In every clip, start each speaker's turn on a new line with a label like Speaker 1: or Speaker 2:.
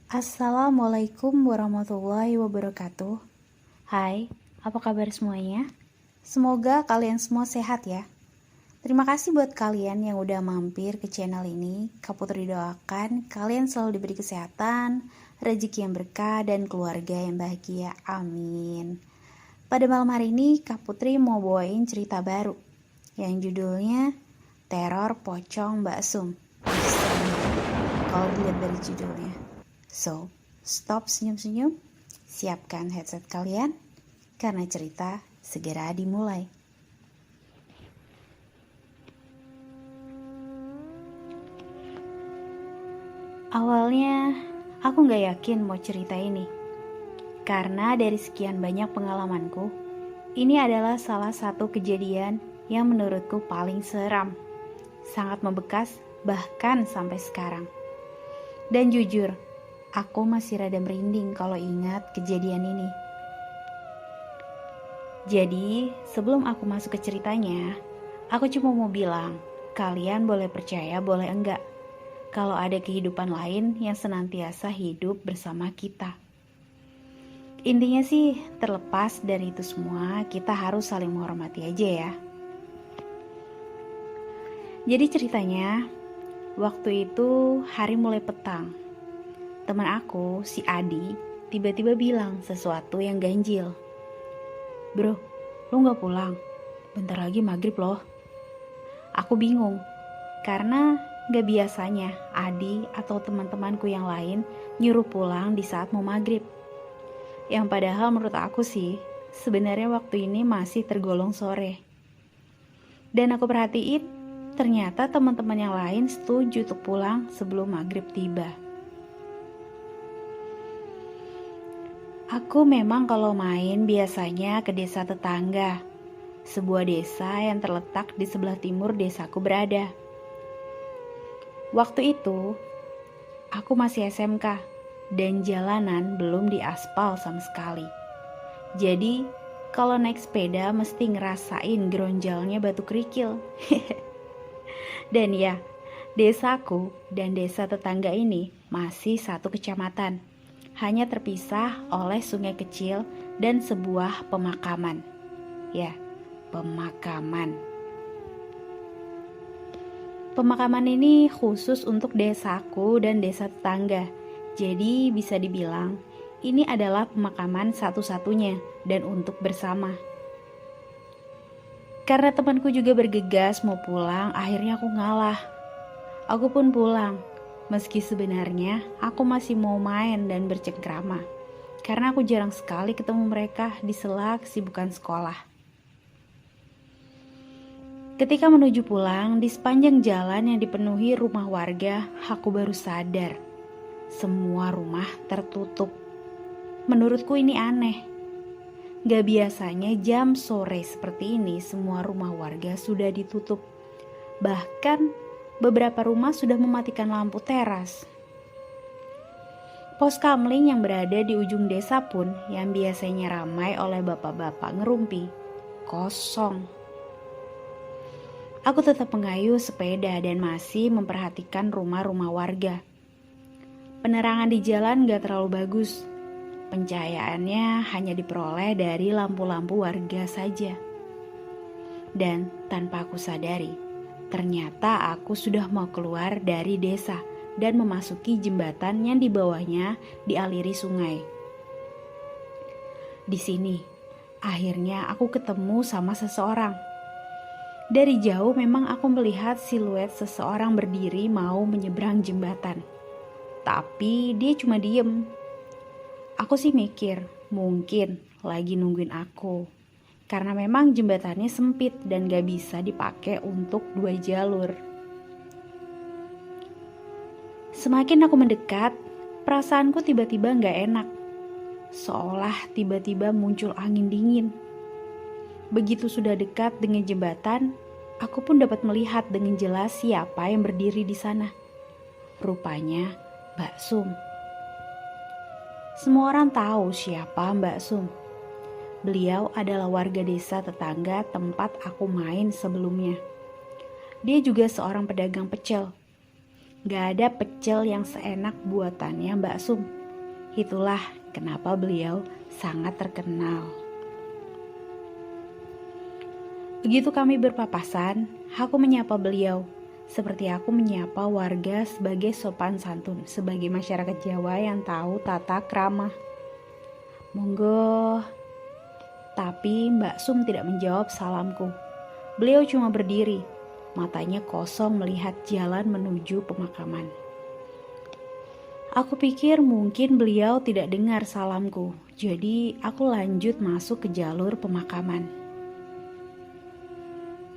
Speaker 1: Assalamualaikum warahmatullahi wabarakatuh. Hai, apa kabar semuanya? Semoga kalian semua sehat ya. Terima kasih buat kalian yang udah mampir ke channel ini. Kak Putri doakan kalian selalu diberi kesehatan, rezeki yang berkah, dan keluarga yang bahagia. Amin. Pada malam hari ini, Kak Putri mau bawain cerita baru yang judulnya Teror Pocong Mbak Sum. Kalau dilihat dari judulnya. So, stop senyum-senyum, siapkan headset kalian, karena cerita segera dimulai. Awalnya, aku gak yakin mau cerita ini. Karena dari sekian banyak pengalamanku, ini adalah salah satu kejadian yang menurutku paling seram. Sangat membekas, bahkan sampai sekarang. Dan jujur, aku masih rada merinding kalau ingat kejadian ini. Jadi, sebelum aku masuk ke ceritanya, aku cuma mau bilang, kalian boleh percaya, boleh enggak, kalau ada kehidupan lain yang senantiasa hidup bersama kita. Intinya sih, terlepas dari itu semua, kita harus saling menghormati aja ya. Jadi ceritanya, waktu itu hari mulai petang. Teman aku, si Adi, tiba-tiba bilang sesuatu yang ganjil. Bro, lu gak pulang? Bentar lagi maghrib loh. Aku bingung, karena gak biasanya Adi atau teman-temanku yang lain nyuruh pulang di saat mau maghrib. Yang padahal menurut aku sih, sebenarnya waktu ini masih tergolong sore. Dan aku perhatiin, ternyata teman-teman yang lain setuju untuk pulang sebelum maghrib tiba. Aku memang kalau main biasanya ke desa tetangga, sebuah desa yang terletak di sebelah timur desaku berada. Waktu itu, aku masih SMK dan jalanan belum diaspal sama sekali. Jadi, kalau naik sepeda mesti ngerasain geronjalnya batu kerikil. Dan ya, desaku dan desa tetangga ini masih satu kecamatan. Hanya terpisah oleh sungai kecil dan sebuah pemakaman. Ya, pemakaman. Pemakaman ini khusus untuk desaku dan desa tetangga. Jadi bisa dibilang ini adalah pemakaman satu-satunya dan untuk bersama. Karena temanku juga bergegas mau pulang, akhirnya aku ngalah. Aku pun pulang, meski sebenarnya aku masih mau main dan bercengkrama. Karena aku jarang sekali ketemu mereka di sela kesibukan sekolah. Ketika menuju pulang, di sepanjang jalan yang dipenuhi rumah warga, aku baru sadar. Semua rumah tertutup. Menurutku ini aneh. Gak biasanya jam sore seperti ini semua rumah warga sudah ditutup. Bahkan beberapa rumah sudah mematikan lampu teras. Pos kamling yang berada di ujung desa pun yang biasanya ramai oleh bapak-bapak ngerumpi, kosong. Aku tetap mengayuh sepeda dan masih memperhatikan rumah-rumah warga. Penerangan di jalan gak terlalu bagus. Pencahayaannya hanya diperoleh dari lampu-lampu warga saja. Dan tanpa aku sadari, ternyata aku sudah mau keluar dari desa dan memasuki jembatan yang di bawahnya dialiri sungai. Di sini, akhirnya aku ketemu sama seseorang. Dari jauh memang aku melihat siluet seseorang berdiri mau menyeberang jembatan. Tapi dia cuma diem. Aku sih mikir, mungkin lagi nungguin aku. Karena memang jembatannya sempit dan gak bisa dipakai untuk 2 jalur. Semakin aku mendekat, perasaanku tiba-tiba gak enak. Seolah tiba-tiba muncul angin dingin. Begitu sudah dekat dengan jembatan, aku pun dapat melihat dengan jelas siapa yang berdiri di sana. Rupanya Mbak Sum. Semua orang tahu siapa Mbak Sum. Beliau adalah warga desa tetangga tempat aku main sebelumnya. Dia juga seorang pedagang pecel. Gak ada pecel yang seenak buatannya Mbak Sum. Itulah kenapa beliau sangat terkenal. Begitu kami berpapasan, aku menyapa beliau, seperti aku menyapa warga sebagai sopan santun, sebagai masyarakat Jawa yang tahu tata krama. Monggo. Tapi Mbak Sum tidak menjawab salamku. Beliau cuma berdiri, matanya kosong melihat jalan menuju pemakaman. Aku pikir mungkin beliau tidak dengar salamku, jadi aku lanjut masuk ke jalur pemakaman.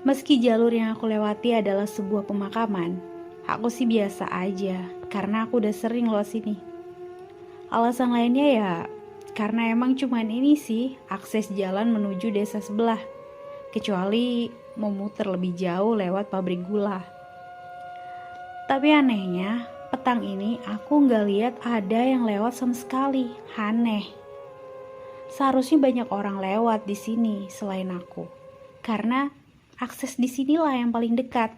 Speaker 1: Meski jalur yang aku lewati adalah sebuah pemakaman, aku sih biasa aja karena aku udah sering lewat sini. Alasan lainnya ya karena emang cuman ini sih akses jalan menuju desa sebelah, kecuali mau muter lebih jauh lewat pabrik gula. Tapi anehnya petang ini aku nggak lihat ada yang lewat sama sekali. Aneh. Seharusnya banyak orang lewat di sini selain aku, karena akses di sinilah yang paling dekat.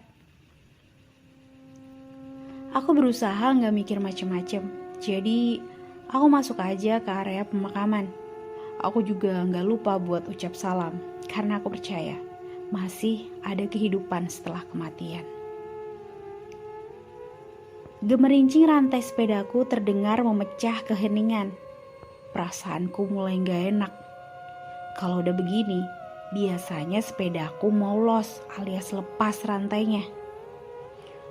Speaker 1: Aku berusaha nggak mikir macem-macem, jadi aku masuk aja ke area pemakaman. Aku juga nggak lupa buat ucap salam, karena aku percaya masih ada kehidupan setelah kematian. Gemerincing rantai sepedaku terdengar memecah keheningan. Perasaanku mulai gak enak. Kalau udah begini, biasanya sepedaku mau los alias lepas rantainya.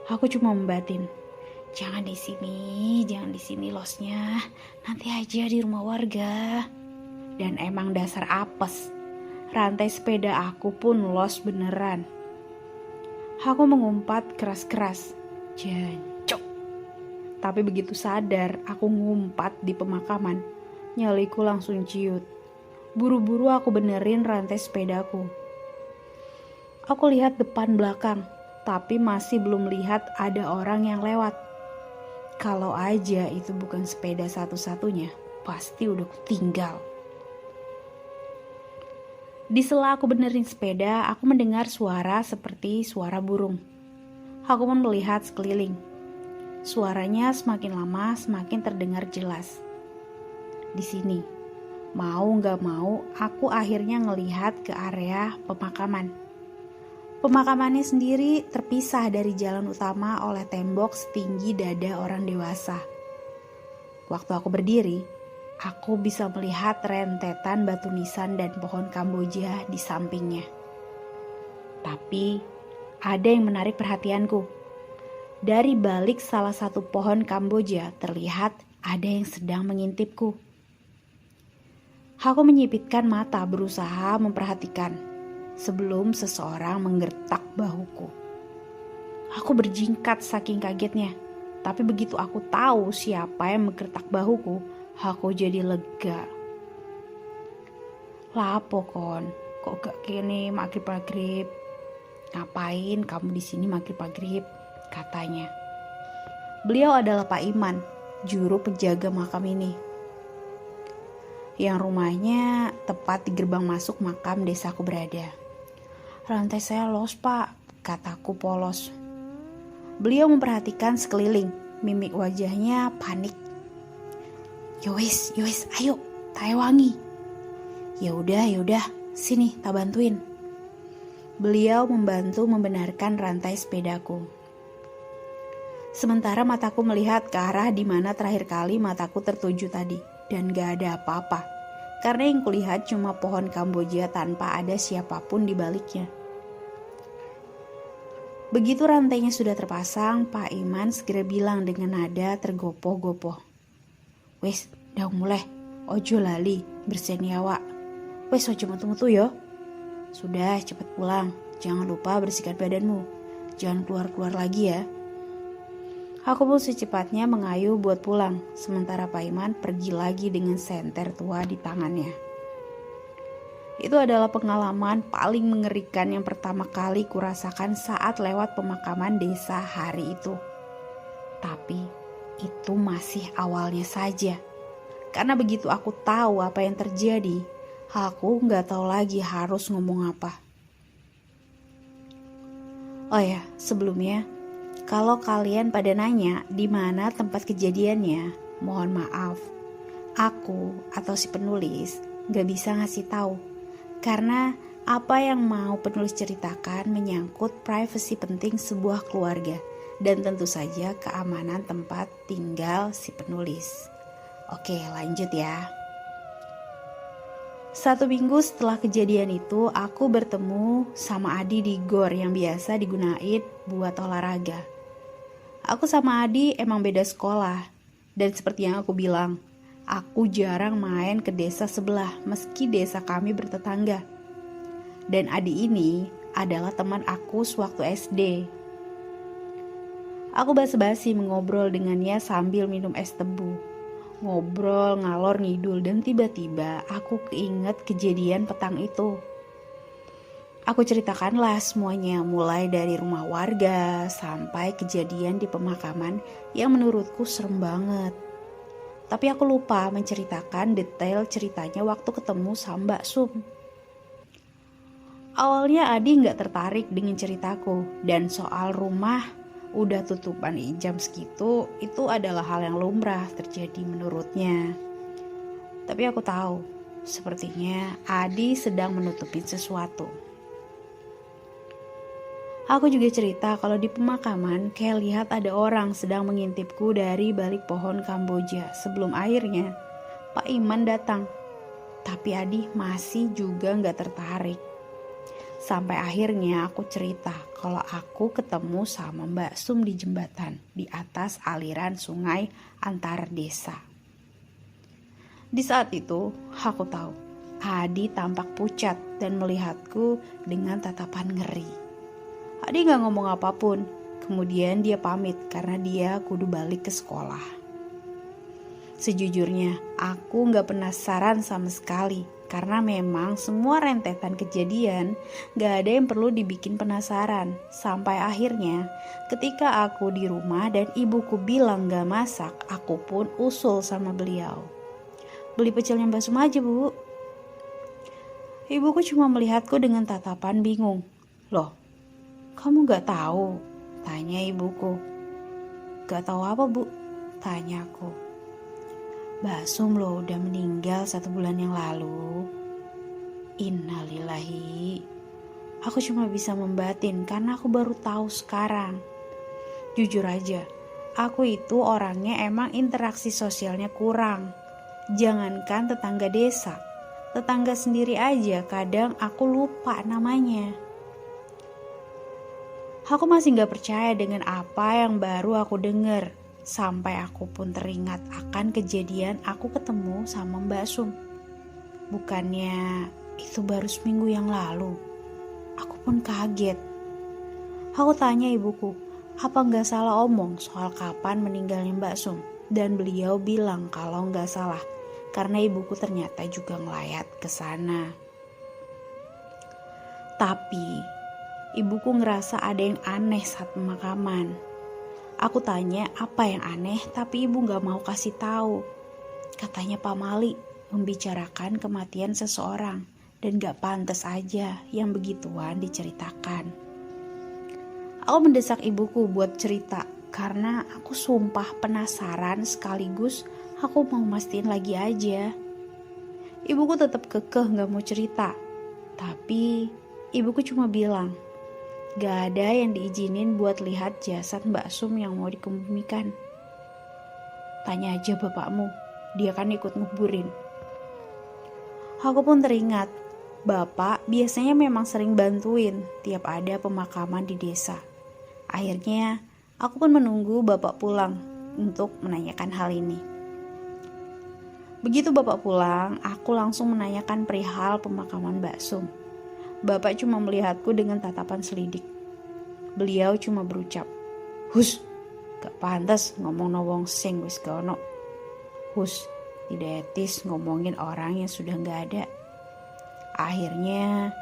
Speaker 1: Aku cuma membatin, jangan di sini losnya, nanti aja di rumah warga. Dan emang dasar apes, rantai sepeda aku pun los beneran. Aku mengumpat keras-keras, jancok. Tapi begitu sadar aku ngumpat di pemakaman, nyaliku langsung ciut. Buru-buru aku benerin rantai sepedaku. Aku lihat depan belakang, tapi masih belum lihat ada orang yang lewat. Kalau aja itu bukan sepeda satu-satunya, pasti udah kutinggal. Di sela aku benerin sepeda, aku mendengar suara seperti suara burung. Aku pun melihat sekeliling. Suaranya semakin lama semakin terdengar jelas. Di sini, mau gak mau, aku akhirnya ngelihat ke area pemakaman. Pemakamannya sendiri terpisah dari jalan utama oleh tembok setinggi dada orang dewasa. Waktu aku berdiri, aku bisa melihat rentetan batu nisan dan pohon Kamboja di sampingnya. Tapi ada yang menarik perhatianku. Dari balik salah satu pohon Kamboja terlihat ada yang sedang mengintipku. Aku menyipitkan mata berusaha memperhatikan sebelum seseorang menggertak bahuku. Aku berjingkat saking kagetnya, tapi begitu aku tahu siapa yang menggertak bahuku, aku jadi lega. Lapo kon, kok gak kene maghrib-maghrib? Ngapain kamu di sini maghrib-maghrib? Katanya. Beliau adalah Pak Iman, juru penjaga makam ini, yang rumahnya tepat di gerbang masuk makam desaku berada. Rantai saya los pak, kataku polos. Beliau memperhatikan sekeliling, mimik wajahnya panik. Yowis, ayo, tae wangi. Yaudah, sini tak bantuin. Beliau membantu membenarkan rantai sepedaku. Sementara mataku melihat ke arah di mana terakhir kali mataku tertuju tadi. Dan gak ada apa-apa, karena yang kulihat cuma pohon Kamboja tanpa ada siapapun di baliknya. Begitu rantainya sudah terpasang, Pak Iman segera bilang dengan nada tergopoh-gopoh. Wes, dah mulai, ojo lali, bersihin nyawa. Wes, ojo metu-metu yo. Sudah, cepat pulang, jangan lupa bersihkan badanmu. Jangan keluar-keluar lagi ya. Aku pun secepatnya mengayuh buat pulang, sementara Pak Iman pergi lagi dengan senter tua di tangannya. Itu adalah pengalaman paling mengerikan yang pertama kali kurasakan saat lewat pemakaman desa hari itu. Tapi itu masih awalnya saja, karena begitu aku tahu apa yang terjadi, aku gak tahu lagi harus ngomong apa. Oh ya, sebelumnya, kalau kalian pada nanya di mana tempat kejadiannya, mohon maaf. Aku atau si penulis gak bisa ngasih tahu karena apa yang mau penulis ceritakan menyangkut privasi penting sebuah keluarga dan tentu saja keamanan tempat tinggal si penulis. Oke, lanjut ya. 1 minggu setelah kejadian itu, aku bertemu sama Adi di gor yang biasa digunain buat olahraga. Aku sama Adi emang beda sekolah, dan seperti yang aku bilang, aku jarang main ke desa sebelah meski desa kami bertetangga. Dan Adi ini adalah teman aku sewaktu SD. Aku basa-basi mengobrol dengannya sambil minum es tebu. Ngobrol ngalor ngidul dan tiba-tiba aku keinget kejadian petang itu. Aku ceritakanlah semuanya mulai dari rumah warga sampai kejadian di pemakaman yang menurutku serem banget. Tapi aku lupa menceritakan detail ceritanya waktu ketemu sama Mbak Sum. Awalnya Adi gak tertarik dengan ceritaku dan soal rumah udah tutupan jam segitu itu adalah hal yang lumrah terjadi menurutnya. Tapi aku tahu, sepertinya Adi sedang menutupin sesuatu. Aku juga cerita kalau di pemakaman kayak lihat ada orang sedang mengintipku dari balik pohon Kamboja sebelum akhirnya Pak Iman datang. Tapi Adi masih juga gak tertarik. Sampai akhirnya aku cerita kalau aku ketemu sama Mbak Sum di jembatan di atas aliran sungai antar desa. Di saat itu aku tahu Adi tampak pucat dan melihatku dengan tatapan ngeri. Adi gak ngomong apapun, kemudian dia pamit karena dia kudu balik ke sekolah. Sejujurnya aku gak penasaran sama sekali. Karena memang semua rentetan kejadian gak ada yang perlu dibikin penasaran. Sampai akhirnya ketika aku di rumah dan ibuku bilang gak masak, aku pun usul sama beliau. Beli pecelnya Mbak Sum aja, Bu. Ibuku cuma melihatku dengan tatapan bingung. Loh, kamu gak tahu? Tanya ibuku. Gak tahu apa, Bu? Tanyaku. Mbak Sum loh udah meninggal 1 bulan yang lalu. Innalillahi. Aku cuma bisa membatin karena aku baru tahu sekarang. Jujur aja, aku itu orangnya emang interaksi sosialnya kurang. Jangankan tetangga desa, tetangga sendiri aja kadang aku lupa namanya. Aku masih gak percaya dengan apa yang baru aku dengar. Sampai aku pun teringat akan kejadian aku ketemu sama Mbak Sum. Bukannya itu baru seminggu yang lalu. Aku pun kaget. Aku tanya ibuku, apa gak salah omong soal kapan meninggalnya Mbak Sum? Dan beliau bilang kalau gak salah, karena ibuku ternyata juga ngelayat ke sana. Tapi ibuku ngerasa ada yang aneh saat pemakaman. Aku tanya apa yang aneh, tapi ibu gak mau kasih tahu. Katanya Pak Mali membicarakan kematian seseorang dan gak pantas aja yang begituan diceritakan. Aku mendesak ibuku buat cerita karena aku sumpah penasaran sekaligus aku mau mastiin lagi aja. Ibuku tetap kekeh gak mau cerita, tapi ibuku cuma bilang, gak ada yang diizinin buat lihat jasad Mbak Sum yang mau dikebumikan. Tanya aja bapakmu, dia kan ikut nguburin. Aku pun teringat, bapak biasanya memang sering bantuin tiap ada pemakaman di desa. Akhirnya aku pun menunggu bapak pulang untuk menanyakan hal ini. Begitu bapak pulang, aku langsung menanyakan perihal pemakaman Mbak Sum. Bapak cuma melihatku dengan tatapan selidik. Beliau cuma berucap, "Hus, gak pantas ngomong wong sing wis gak ono. Hus, tidak etis ngomongin orang yang sudah gak ada." Akhirnya,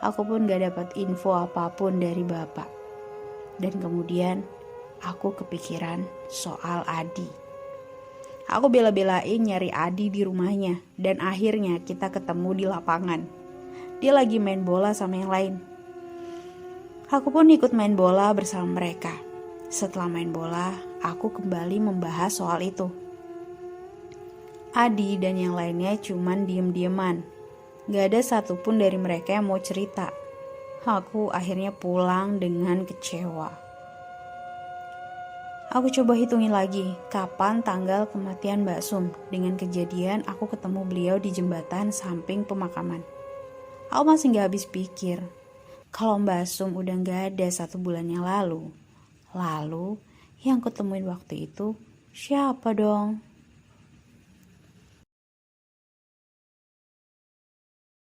Speaker 1: aku pun gak dapat info apapun dari bapak. Dan kemudian, aku kepikiran soal Adi. Aku bela-belain nyari Adi di rumahnya dan akhirnya kita ketemu di lapangan. Dia lagi main bola sama yang lain. Aku pun ikut main bola bersama mereka. Setelah main bola, aku kembali membahas soal itu. Adi dan yang lainnya cuman diem-dieman. Gak ada satupun dari mereka yang mau cerita. Aku akhirnya pulang dengan kecewa. Aku coba hitungin lagi kapan tanggal kematian Mbak Sum. Dengan kejadian aku ketemu beliau di jembatan samping pemakaman. Aku masih gak habis pikir. Kalau Mbak Sum udah gak ada 1 bulan yang lalu yang kutemuin waktu itu siapa dong?